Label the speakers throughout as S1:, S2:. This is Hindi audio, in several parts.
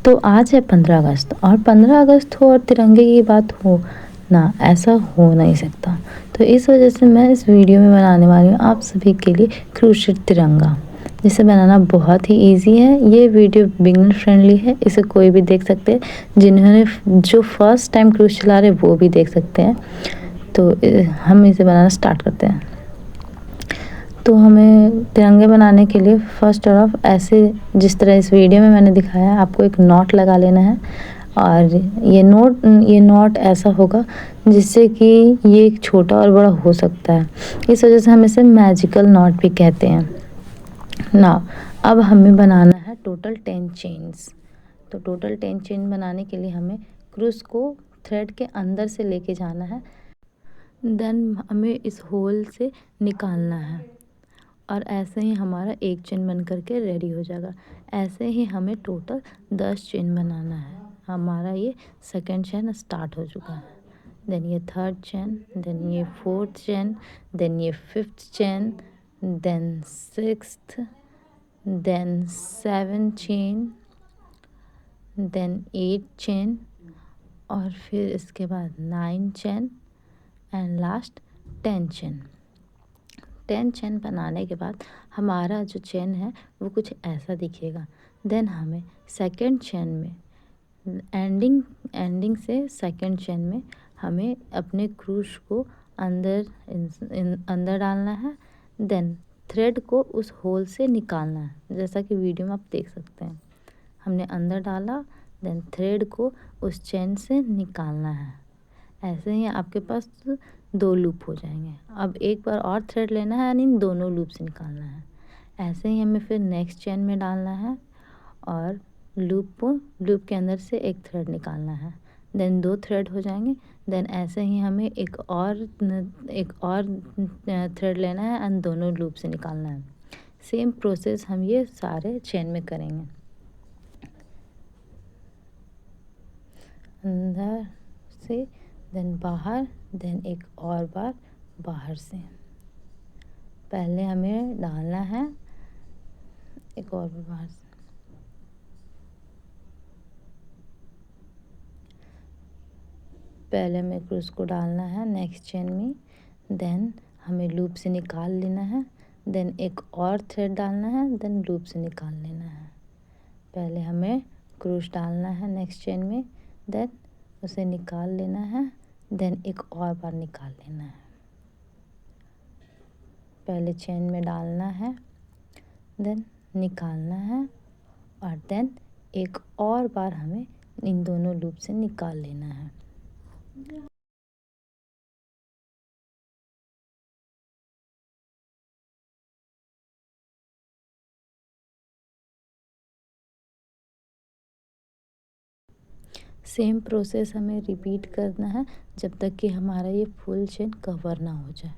S1: तो आज है 15 अगस्त और 15 अगस्त हो और तिरंगे की बात हो ना, ऐसा हो नहीं सकता। तो इस वजह से मैं इस वीडियो में बनाने वाली हूँ आप सभी के लिए क्रूज शिप तिरंगा, जिसे बनाना बहुत ही इजी है। ये वीडियो बिगिनर फ्रेंडली है, इसे कोई भी देख सकते हैं। जिन्होंने जो फर्स्ट टाइम क्रूज चला रहे वो भी देख सकते हैं। तो हम इसे बनाना स्टार्ट करते हैं। तो हमें तिरंगे बनाने के लिए फर्स्ट ऑफ ऐसे जिस तरह इस वीडियो में मैंने दिखाया आपको एक नॉट लगा लेना है। और ये नॉट ऐसा होगा जिससे कि ये एक छोटा और बड़ा हो सकता है। इस वजह से हम इसे मैजिकल नॉट भी कहते हैं ना। अब हमें बनाना है टोटल 10 चेन्स। तो टोटल 10 चेन बनाने के लिए हमें क्रूज को थ्रेड के अंदर से लेके जाना है। देन हमें इस होल से निकालना है और ऐसे ही हमारा एक चेन बन करके रेडी हो जाएगा। ऐसे ही हमें टोटल 10 चेन बनाना है। हमारा ये सेकंड चेन स्टार्ट हो चुका है। देन ये थर्ड चेन, देन ये फोर्थ चेन, देन ये fifth chain, then sixth, then 7 chain, then 8 chain और फिर इसके बाद 9 chain and last 10 chain. 10 chain बनाने के बाद हमारा जो चेन है वो कुछ ऐसा दिखेगा। देन हमें सेकंड चेन में एंडिंग से सेकंड चेन में हमें अपने क्रूज को अंदर डालना है। देन थ्रेड को उस होल से निकालना है, जैसा कि वीडियो में आप देख सकते हैं। हमने अंदर डाला, देन थ्रेड को उस चेन से निकालना है। ऐसे ही आपके पास 2 लूप हो जाएंगे। अब एक बार और थ्रेड लेना है यानी दोनों लूप से निकालना है। ऐसे ही हमें फिर नेक्स्ट चेन में डालना है और लूप के अंदर से एक थ्रेड निकालना है। देन 2 थ्रेड हो जाएंगे। देन ऐसे ही हमें एक और थ्रेड लेना है एंड दोनों लूप से निकालना है। सेम प्रोसेस हम ये सारे चेन में करेंगे। अंदर से देन बाहर, देन एक और बार बाहर से। पहले हमें डालना है एक और बार बाहर से। पहले हमें क्रूज को डालना है नेक्स्ट चेन में, देन हमें लूप से निकाल लेना है। देन एक और थ्रेड डालना है, देन लूप से निकाल लेना है। पहले हमें क्रूज डालना है नेक्स्ट चेन में, देन उसे निकाल लेना है, देन एक और बार निकाल लेना है। पहले चेन में डालना है, देन निकालना है और देन एक और बार हमें इन दोनों लूप से निकाल लेना है। सेम प्रोसेस हमें रिपीट करना है जब तक कि हमारा ये फुल चेन कवर ना हो जाए।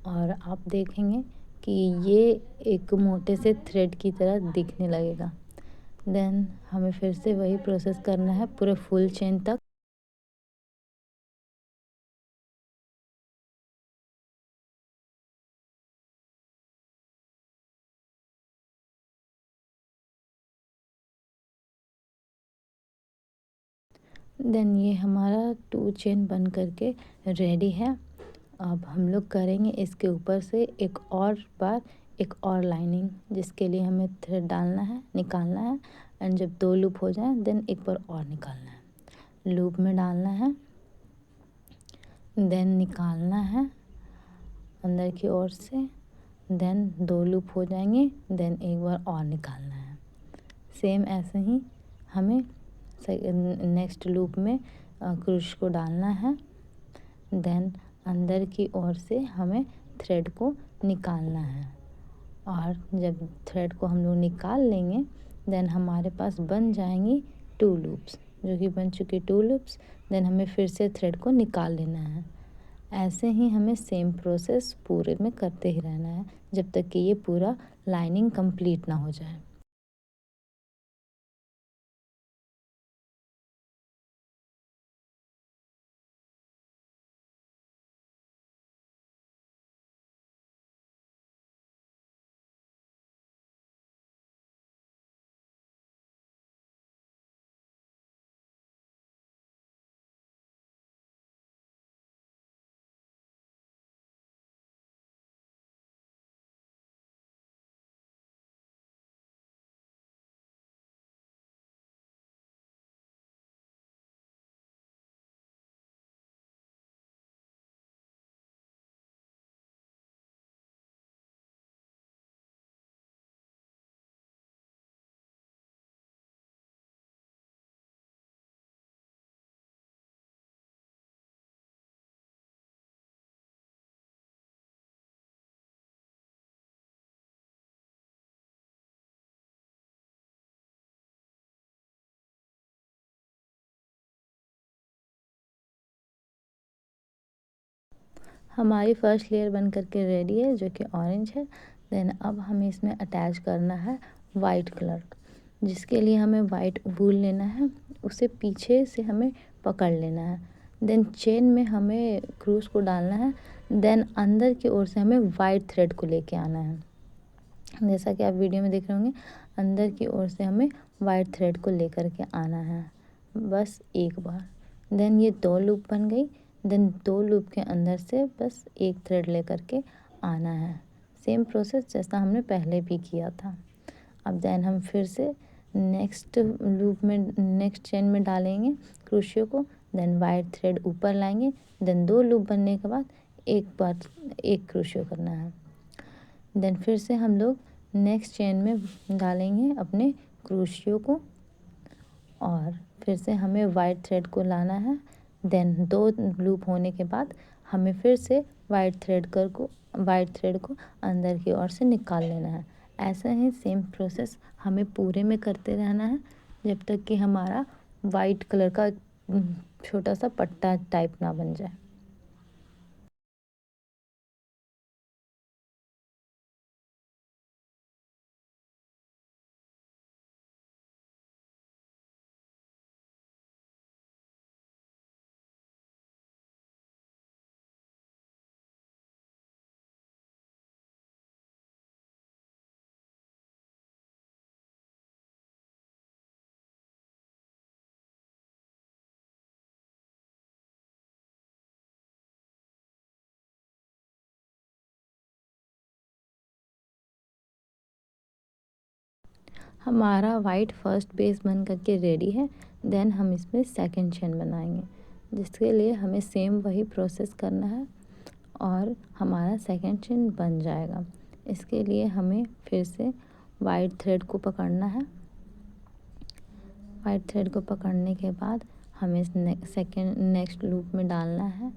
S1: और आप देखेंगे कि ये एक मोटे से थ्रेड की तरह दिखने लगेगा। देन हमें फिर से वही प्रोसेस करना है पूरे फुल चेन तक। देन ये हमारा 2 चेन बन करके रेडी है। अब हम लोग करेंगे इसके ऊपर से एक और बार एक और लाइनिंग, जिसके लिए हमें थ्रेड डालना है, निकालना है एंड जब 2 लूप हो जाए देन एक बार और निकालना है। लूप में डालना है, देन निकालना है अंदर की ओर से, देन 2 लूप हो जाएंगे, देन एक बार और निकालना है। सेम ऐसे ही हमें नेक्स्ट लूप में क्रूज को डालना है। देन अंदर की ओर से हमें थ्रेड को निकालना है और जब थ्रेड को हम लोग निकाल लेंगे देन हमारे पास बन जाएंगी 2 लूप्स, जो कि बन चुकी 2 लूप्स। देन हमें फिर से थ्रेड को निकाल लेना है। ऐसे ही हमें सेम प्रोसेस पूरे में करते ही रहना है जब तक कि ये पूरा लाइनिंग कंप्लीट ना हो जाए। हमारी फर्स्ट लेयर बन करके रेडी है जो कि ऑरेंज है। देन अब हमें इसमें अटैच करना है वाइट कलर, जिसके लिए हमें वाइट वूल लेना है, उसे पीछे से हमें पकड़ लेना है। देन चेन में हमें क्रूज को डालना है। देन अंदर की ओर से हमें वाइट थ्रेड को लेके आना है। जैसा कि आप वीडियो में देख रहे होंगे, अंदर की ओर से हमें वाइट थ्रेड को लेकर के आना है बस एक बार। देन ये 2 लूप बन गई। देन 2 लूप के अंदर से बस एक थ्रेड लेकर के आना है। सेम प्रोसेस जैसा हमने पहले भी किया था। अब देन हम फिर से नेक्स्ट लूप में नेक्स्ट चेन में डालेंगे क्रोशियो को। देन वाइट थ्रेड ऊपर लाएंगे। देन 2 लूप बनने के बाद एक बार एक क्रोशियो करना है। देन फिर से हम लोग नेक्स्ट चेन में डालेंगे अपने क्रोशियो को और फिर से हमें वाइट थ्रेड को लाना है। देन 2 लूप होने के बाद हमें फिर से वाइट थ्रेड को अंदर की ओर से निकाल लेना है। ऐसा ही सेम प्रोसेस हमें पूरे में करते रहना है जब तक कि हमारा वाइट कलर का छोटा सा पट्टा टाइप ना बन जाए। हमारा वाइट फर्स्ट बेस बन करके रेडी है। देन हम इसमें सेकंड चेन बनाएंगे, जिसके लिए हमें सेम वही प्रोसेस करना है और हमारा सेकंड चेन बन जाएगा। इसके लिए हमें फिर से वाइट थ्रेड को पकड़ना है। वाइट थ्रेड को पकड़ने के बाद हमें नेक्स्ट लूप में डालना है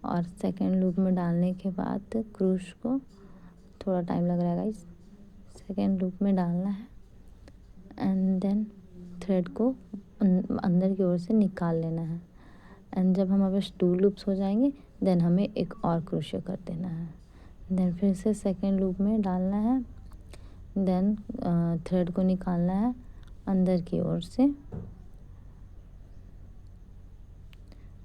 S1: और सेकंड लूप में डालने के बाद क्रूश को थोड़ा टाइम लग रहा है गाइस, सेकंड लूप में डालना है एंड देन थ्रेड को अंदर की ओर से निकाल लेना है। एंड जब हमारे पास 2 लूप्स हो जाएंगे देन हमें एक और क्रोशियो कर देना है। देन फिर से सेकंड लूप में डालना है। देन थ्रेड को निकालना है अंदर की ओर से,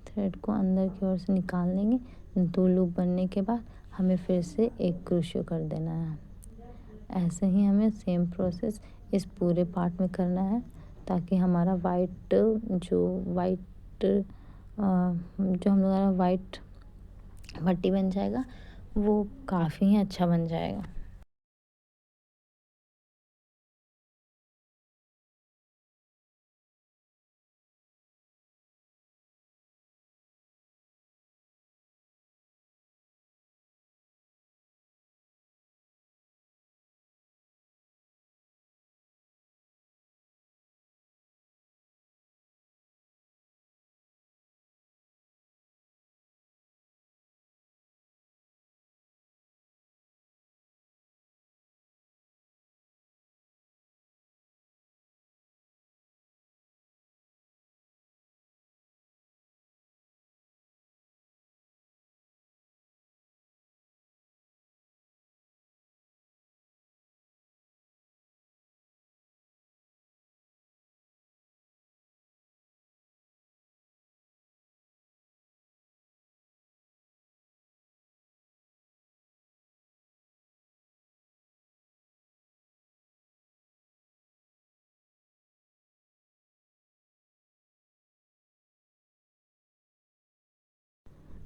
S1: थ्रेड को अंदर की ओर से निकाल लेंगे। 2 लूप बनने के बाद हमें फिर से एक क्रोशियो कर देना है। ऐसे ही हमें सेम प्रोसेस इस पूरे पार्ट में करना है ताकि हमारा जो हम लोग वाइट पट्टी बन जाएगा वो काफ़ी अच्छा बन जाएगा।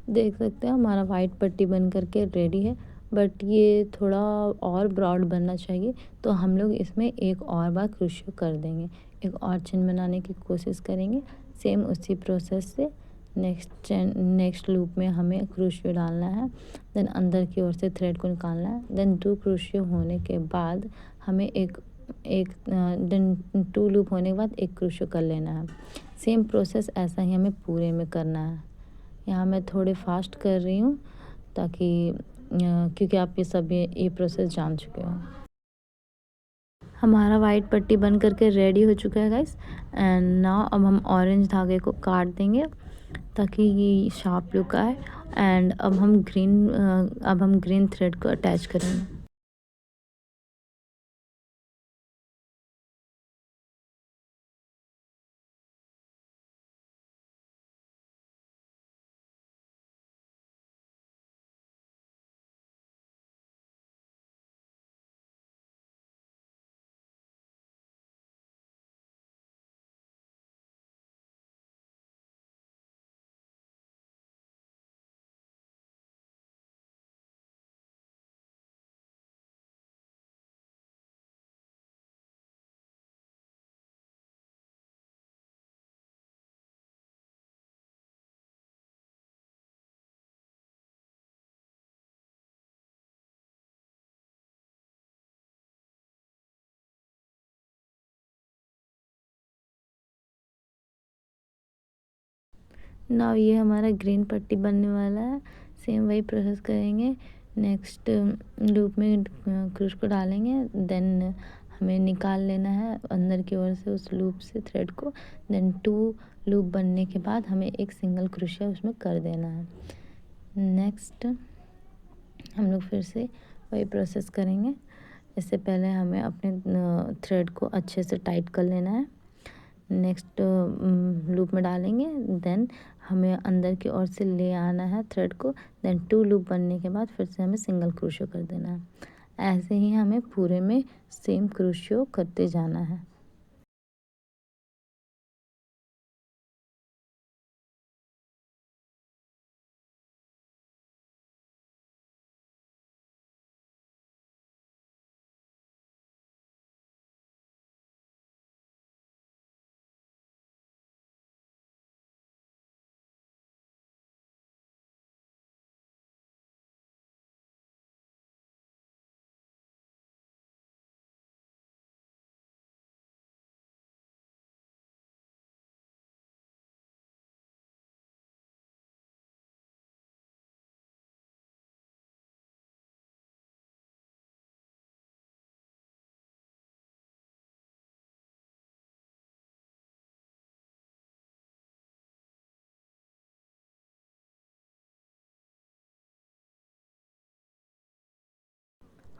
S1: देख सकते हैं हमारा वाइट पट्टी बन करके रेडी है, बट ये थोड़ा और ब्रॉड बनना चाहिए, तो हम लोग इसमें एक और बार क्रोशियो कर देंगे, एक और चेन बनाने की कोशिश करेंगे। सेम उसी प्रोसेस से नेक्स्ट लूप में हमें क्रोशियो डालना है। देन अंदर की ओर से थ्रेड को निकालना है। देन 2 क्रोशियो होने के बाद हमें देन 2 लूप होने के बाद एक क्रोशियो कर लेना है। सेम प्रोसेस ऐसा ही हमें पूरे में करना है। यहाँ मैं थोड़े फास्ट कर रही हूँ ताकि क्योंकि आप ये प्रोसेस जान चुके हो। हमारा वाइट पट्टी बन करके रेडी हो चुका है गाइस। एंड नाउ अब हम ऑरेंज धागे को काट देंगे ताकि ये शार्प लुक आए। एंड अब हम ग्रीन थ्रेड को अटैच करेंगे। नाउ ये हमारा ग्रीन पट्टी बनने वाला है। सेम वही प्रोसेस करेंगे। नेक्स्ट लूप में क्रूश को डालेंगे। देन हमें निकाल लेना है अंदर की ओर से उस लूप से थ्रेड को। देन 2 लूप बनने के बाद हमें एक सिंगल क्रोशिया उसमें कर देना है। नेक्स्ट हम लोग फिर से वही प्रोसेस करेंगे। इससे पहले हमें अपने थ्रेड को अच्छे से टाइट कर लेना है। नेक्स्ट लूप में डालेंगे। देन हमें अंदर की ओर से ले आना है थ्रेड को। देन 2 लूप बनने के बाद फिर से हमें सिंगल क्रोशियो कर देना है। ऐसे ही हमें पूरे में सेम क्रोशियो करते जाना है।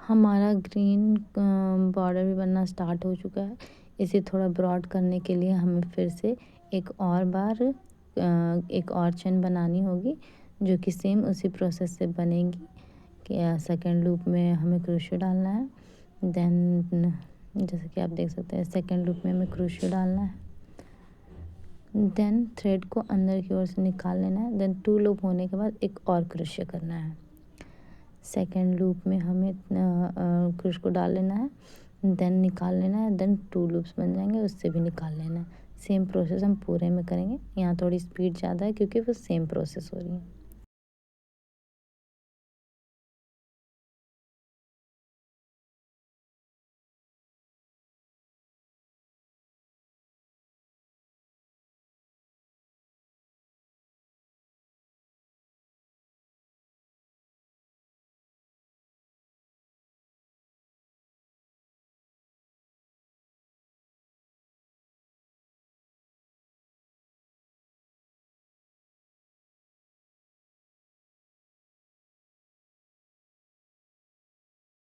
S1: हमारा ग्रीन बॉर्डर भी बनना स्टार्ट हो चुका है। इसे थोड़ा ब्रॉड करने के लिए हमें फिर से एक और चेन बनानी होगी, जो कि सेम उसी प्रोसेस से बनेगी। कि सेकेंड लूप में हमें क्रोशियो डालना है। देन जैसे कि आप देख सकते हैं सेकेंड लूप में हमें क्रोशियो डालना है। देन थ्रेड को अंदर की ओर से निकाल लेना है। देन 2 लूप होने के बाद एक और क्रोशियो करना है। सेकेंड लूप में हमें क्रोश को डाल लेना है। देन निकाल लेना है। देन 2 लूप्स बन जाएंगे, उससे भी निकाल लेना है। सेम प्रोसेस हम पूरे में करेंगे। यहाँ थोड़ी स्पीड ज़्यादा है क्योंकि वो सेम प्रोसेस हो रही है।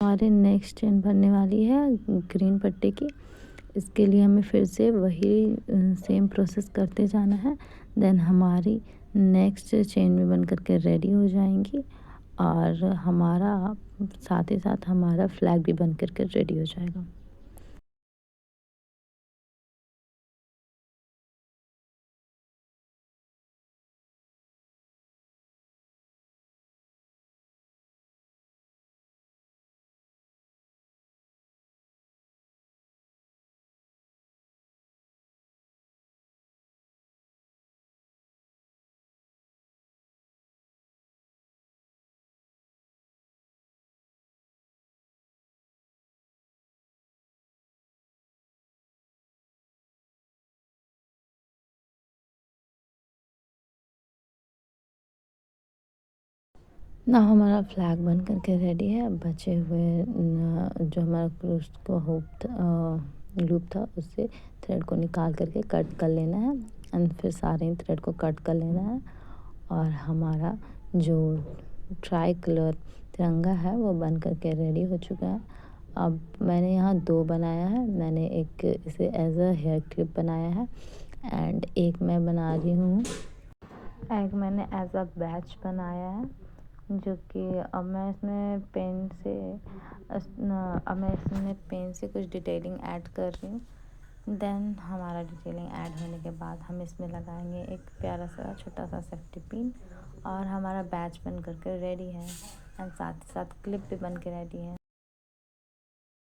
S1: हमारे नेक्स्ट चेन बनने वाली है ग्रीन पट्टी की। इसके लिए हमें फिर से वही सेम प्रोसेस करते जाना है। देन हमारी नेक्स्ट चेन भी बन करके रेडी हो जाएंगी और हमारा साथ ही साथ हमारा फ्लैग भी बन करके रेडी हो जाएगा। ना हमारा फ्लैग बन करके रेडी है। बचे हुए जो हमारा क्रूस को लूप था उससे थ्रेड को निकाल करके कट कर लेना है। एंड फिर सारे थ्रेड को कट कर लेना है और हमारा जो ट्राई कलर तिरंगा है वो बन करके रेडी हो चुका है। अब मैंने यहाँ 2 बनाया है। मैंने एक इसे एज अ हेयर क्लिप बनाया है एंड एक मैं बना रही हूँ, एक मैंने एज अ बैच बनाया है, जो कि अब मैं इसमें पेन से कुछ डिटेलिंग ऐड कर रही हूँ। देन हमारा डिटेलिंग ऐड होने के बाद हम इसमें लगाएंगे एक प्यारा सा छोटा सा सेफ्टी पिन और हमारा बैच बन करके रेडी है एंड साथ ही साथ क्लिप भी बन के रेडी है।